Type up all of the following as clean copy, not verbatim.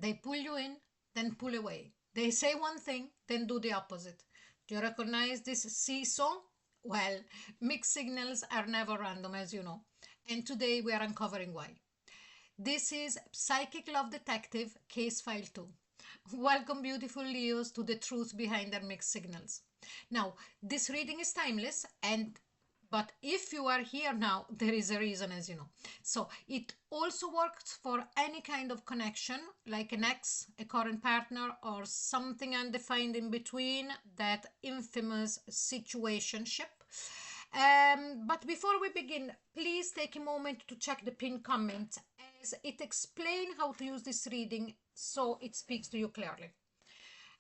They pull you in, then pull away. They say one thing, then do the opposite. Do you recognize this seesaw? Well, mixed signals are never random, as you know. And today we are uncovering why. This is Psychic Love Detective Case File 2. Welcome, beautiful Leos, to the truth behind their mixed signals. Now, this reading is timeless, but if you are here now, there is a reason, as you know. So it also works for any kind of connection, like an ex, a current partner, or something undefined in between, that infamous situationship. But before we begin, please take a moment to check the pinned comment, as it explains how to use this reading so it speaks to you clearly.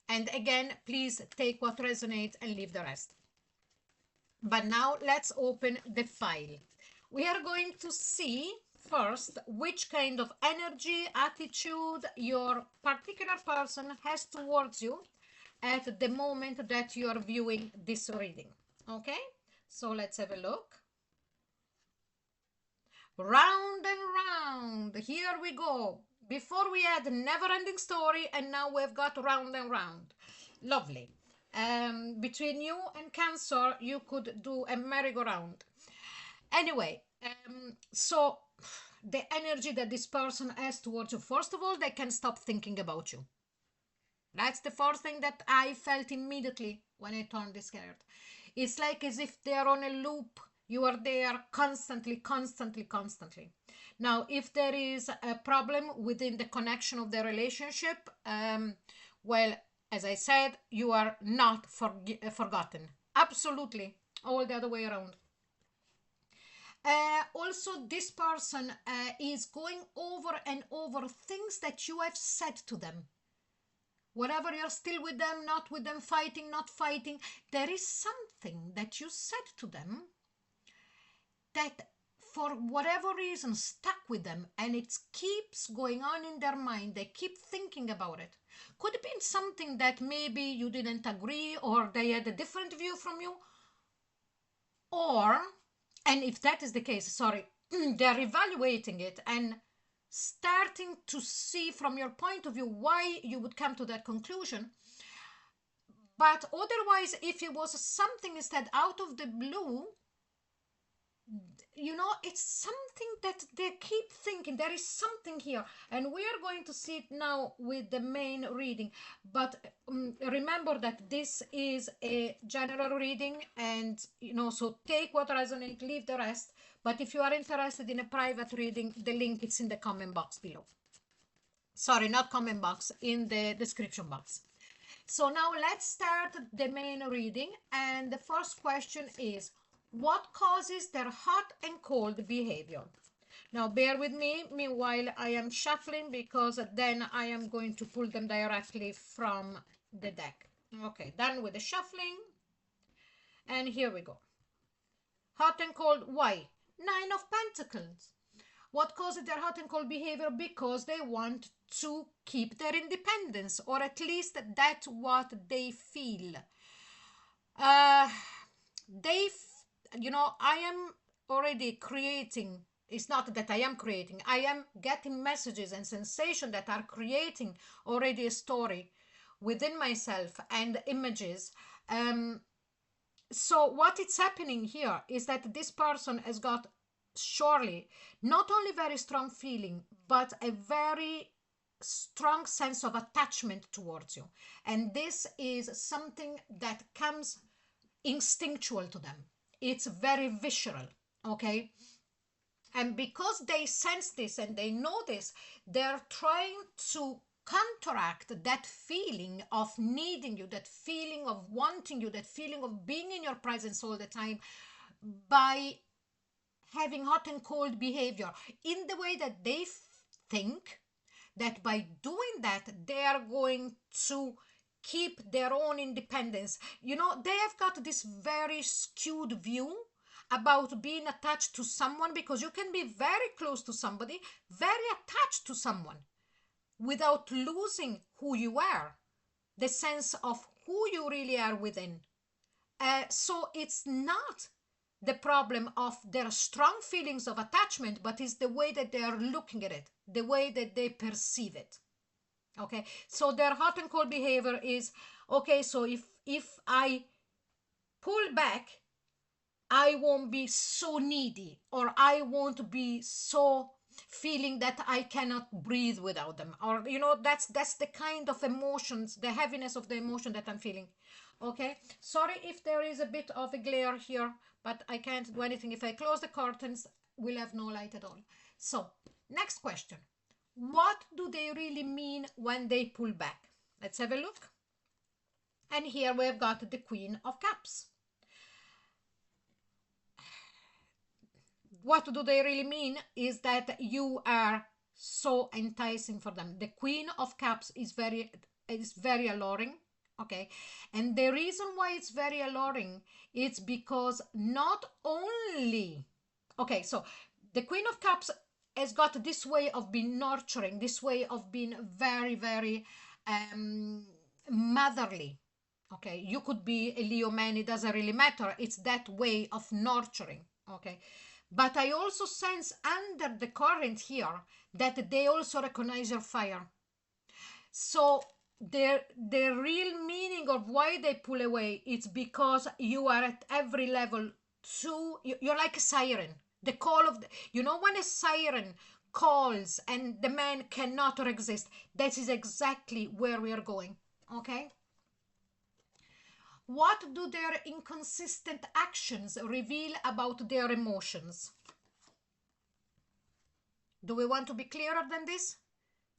And again, please take what resonates and leave the rest. But now let's open the file. We are going to see first which kind of energy, attitude your particular person has towards you at the moment that you are viewing this reading. Okay, so let's have a look. Round and round, here we go. Before we had never-ending story, and now we've got round and round. Lovely. Between you and Cancer, you could do a merry-go-round. Anyway, so the energy that this person has towards you, first of all, they can stop thinking about you. That's the first thing that I felt immediately when I turned this card. It's like as if they're on a loop. You are there constantly, constantly, constantly. Now, if there is a problem within the connection of the relationship, well, as I said, you are not forgotten. Absolutely. All the other way around. Also, this person is going over and over things that you have said to them. Whatever you're still with them, not with them, fighting, not fighting, there is something that you said to them that for whatever reason stuck with them, and it keeps going on in their mind. They keep thinking about it. Could have been something that maybe you didn't agree, or they had a different view from you, or, and if that is the case, sorry, they're evaluating it and starting to see from your point of view why you would come to that conclusion. But otherwise, if it was something instead out of the blue, you know, it's something that they keep thinking there is something here, and we are going to see it now with the main reading. But remember that this is a general reading, and you know, so take what resonates, leave the rest. But if you are interested in a private reading, the link is in the comment box below. Sorry, not comment box, in the description box. So now let's start the main reading, and the first question is, what causes their hot and cold behavior? Now bear with me meanwhile I am shuffling, because then I am going to pull them directly from the deck. Okay, done with the shuffling, and here we go. Hot and cold, why? Nine of Pentacles. What causes their hot and cold behavior? Because they want to keep their independence, or at least that's what they feel. You know, I am already creating, it's not that I am creating, I am getting messages and sensations that are creating already a story within myself and images. So what is happening here is that this person has got surely not only very strong feeling, but a very strong sense of attachment towards you. And this is something that comes instinctual to them. It's very visceral, okay? And because they sense this and they know this, they're trying to counteract that feeling of needing you, that feeling of wanting you, that feeling of being in your presence all the time, by having hot and cold behavior in the way that they think that by doing that, they are going to keep their own independence. You know, they have got this very skewed view about being attached to someone, because you can be very close to somebody, very attached to someone, without losing who you are, the sense of who you really are within. So it's not the problem of their strong feelings of attachment, but it's the way that they are looking at it, the way that they perceive it. Okay, so their hot and cold behavior is, okay, so if I pull back, I won't be so needy, or I won't be so feeling that I cannot breathe without them, or that's the kind of emotions, the heaviness of the emotion that I'm feeling. Okay, sorry if there is a bit of a glare here, but I can't do anything. If I close the curtains, we'll have no light at all. So, next question. What do they really mean when they pull back? Let's have a look. And here we've got the Queen of Cups. What do they really mean is that you are so enticing for them. The Queen of Cups is very alluring. Okay, and the reason why it's very alluring is because not only, okay, so the Queen of Cups has got this way of being nurturing, this way of being very, very um, motherly. Okay, you could be a Leo man, it doesn't really matter. It's that way of nurturing. Okay, but I also sense under the current here that they also recognize your fire. So the real meaning of why they pull away is because you are at every level too. You're like a siren. The call of when a siren calls and the man cannot resist. That is exactly where we are going. Okay. What do their inconsistent actions reveal about their emotions? Do we want to be clearer than this?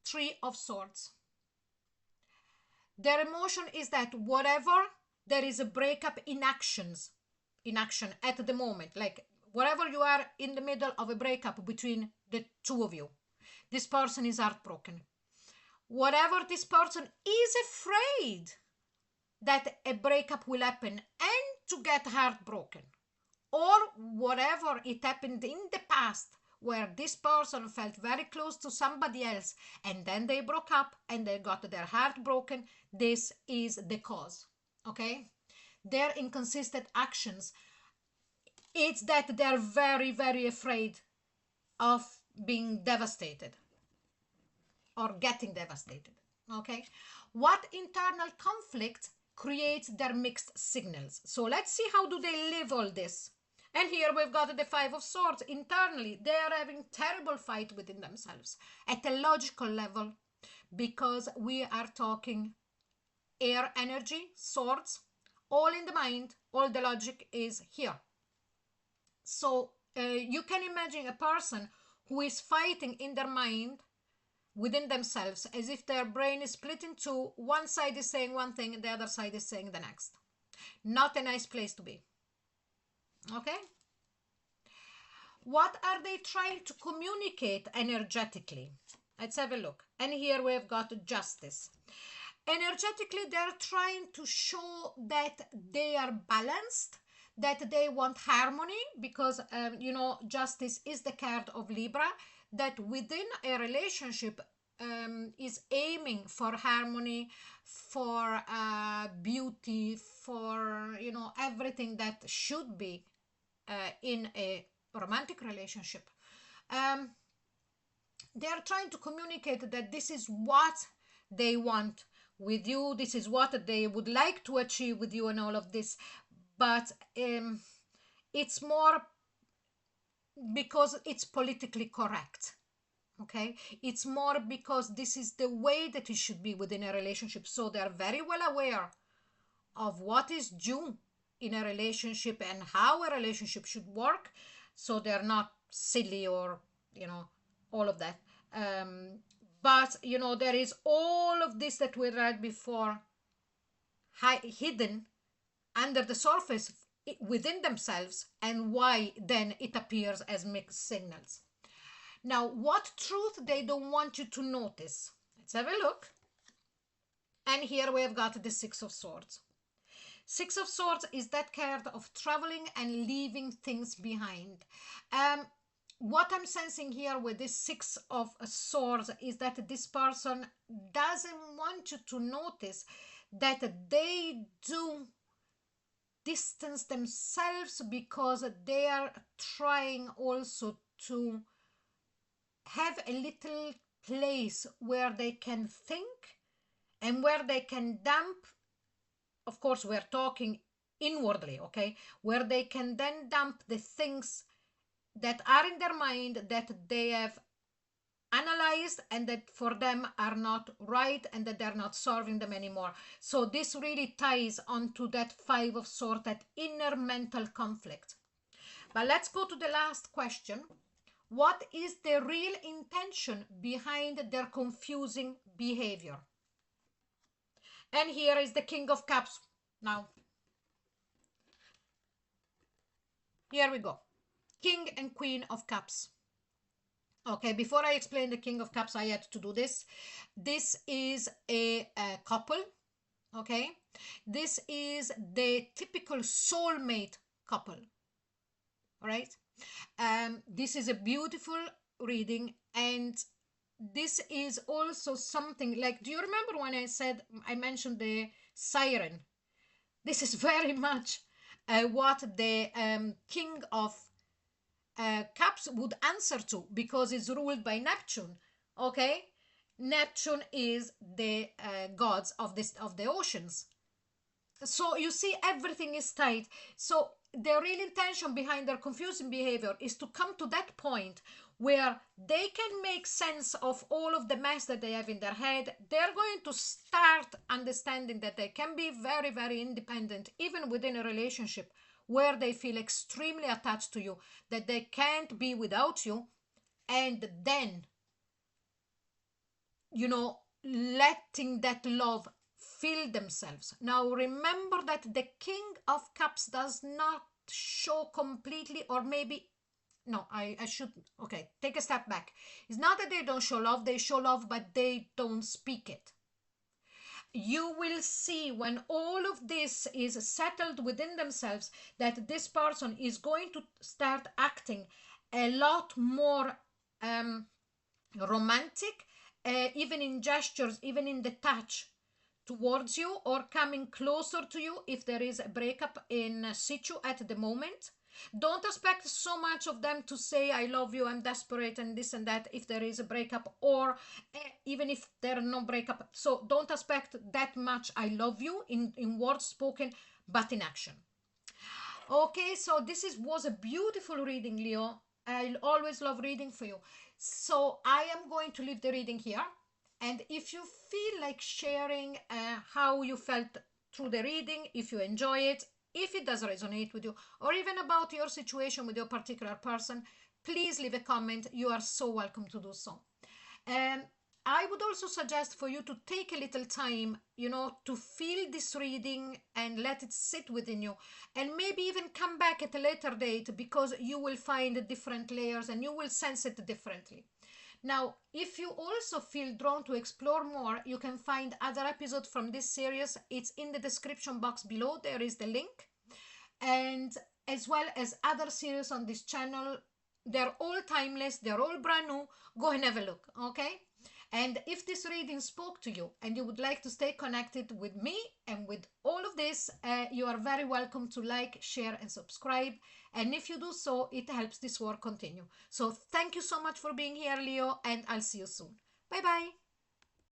Three of Swords. Their emotion is that whatever there is a breakup in action at the moment, like whatever you are in the middle of a breakup between the two of you, this person is heartbroken. Whatever this person is afraid that a breakup will happen and to get heartbroken, or whatever it happened in the past where this person felt very close to somebody else and then they broke up and they got their heart broken. This is the cause. Okay, their inconsistent actions, it's that they're very, very afraid of being devastated or getting devastated. Okay, what internal conflict creates their mixed signals? So let's see, how do they live all this? And here we've got the Five of Swords. Internally, they are having terrible fight within themselves at a logical level, because we are talking air energy, swords, all in the mind, all the logic is here. So you can imagine a person who is fighting in their mind within themselves, as if their brain is split in two. One side is saying one thing and the other side is saying the next. Not a nice place to be. Okay? What are they trying to communicate energetically? Let's have a look. And here we've got Justice. Energetically, they're trying to show that they are balanced, that they want harmony, because Justice is the card of Libra, that within a relationship is aiming for harmony, for beauty, for everything that should be in a romantic relationship. Um, they are trying to communicate that this is what they want with you, this is what they would like to achieve with you, and all of this. But it's more because it's politically correct. Okay, it's more because this is the way that it should be within a relationship. So they're very well aware of what is due in a relationship and how a relationship should work. So they're not silly or all of that. But there is all of this that we read before, hidden under the surface within themselves, and why then it appears as mixed signals. Now, what truth they don't want you to notice? Let's have a look. And here we have got the Six of Swords. Six of Swords is that card of traveling and leaving things behind. What I'm sensing here with this Six of Swords is that this person doesn't want you to notice that they do distance themselves, because they are trying also to have a little place where they can think and where they can dump. Of course, we're talking inwardly, okay? Where they can then dump the things that are in their mind that they have analyzed and that for them are not right and that they're not solving them anymore. So this really ties onto that Five of Swords, that inner mental conflict. But let's go to the last question. What is the real intention behind their confusing behavior? And here is the King of Cups. Now, here we go. King and Queen of Cups. Okay, before I explain the King of Cups, I had to do this. This is a couple, okay? This is the typical soulmate couple, all right? This is a beautiful reading, and this is also something like, do you remember when I mentioned the siren? This is very much what the King of Cups would answer to, because it's ruled by Neptune. Okay, Neptune is the gods of the oceans. So you see, everything is tied. So the real intention behind their confusing behavior is to come to that point where they can make sense of all of the mess that they have in their head. They're going to start understanding that they can be very, very independent, even within a relationship where they feel extremely attached to you, that they can't be without you. And then, letting that love fill themselves. Now, remember that the King of Cups does not show completely, or maybe, no, I should, okay, take a step back. It's not that they don't show love, they show love, but they don't speak it. You will see when all of this is settled within themselves that this person is going to start acting a lot more romantic, even in gestures, even in the touch towards you, or coming closer to you if there is a breakup in situ at the moment. Don't expect so much of them to say I love you, I'm desperate, and this and that if there is a breakup, or even if there are no breakup. So don't expect that much I love you in words spoken, but in action. Okay, so this was a beautiful reading, Leo. I always love reading for you. So I am going to leave the reading here. And if you feel like sharing how you felt through the reading, if you enjoy it, if it does resonate with you, or even about your situation with your particular person, please leave a comment. You are so welcome to do so. I would also suggest for you to take a little time, to feel this reading and let it sit within you, and maybe even come back at a later date, because you will find different layers and you will sense it differently. Now, if you also feel drawn to explore more, you can find other episodes from this series. It's in the description box below. There is the link. And as well as other series on this channel. They're all timeless. They're all brand new. Go and have a look, okay? And if this reading spoke to you and you would like to stay connected with me and with all of this, you are very welcome to like, share, and subscribe. And if you do so, it helps this work continue. So thank you so much for being here, Leo, and I'll see you soon. Bye-bye.